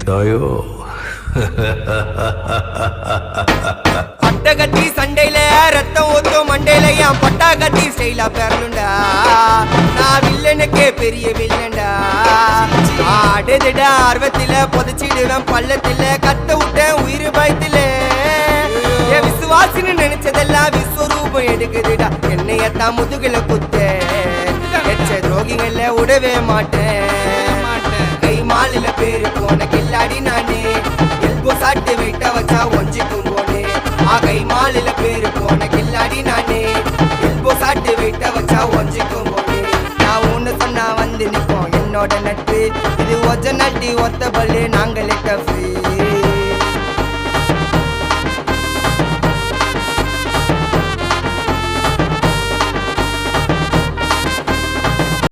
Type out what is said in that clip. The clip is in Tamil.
மாட்டாயோ? பட்டகத்தி சண்டையில ரத்தம் ஊத்தும் மண்டையில என் பட்டாகத்தி ஸ்டைலா பெறணுண்டா. நான் வில்லனுக்கே பெரிய வில்லன்டா. ஆடுதுட ஆர்வத்தில புதைச்சிடுவேன் பள்ளத்தில கத்த விட்டேன் உயிர் பயத்தில. என் விசுவாசின்னு நினைச்சதெல்லாம் விஸ்வரூபம் எடுக்குதுடா. என்னையத்தான் முதுகுல குத்த எச்ச துரோகிகள விடவே மாட்டேன். கை மாலில பேரு போன கில்லாடி நானே. எல்போ சாட்டு விட்ட வச்சா ஒஞ்சிக்கும் போனே. கை மாலில பேரு போன கில்லாடி நானே. எல்போ சாட்டு விட்ட வச்சா ஒஞ்சிக்கும் போனே. நான் ஒண்ணு சொன்னா வந்து நிப்போம் என்னோட நட்பு. இது ஒஜ நட்டி ஒத்த பல்லு நாங்களே டஃபு.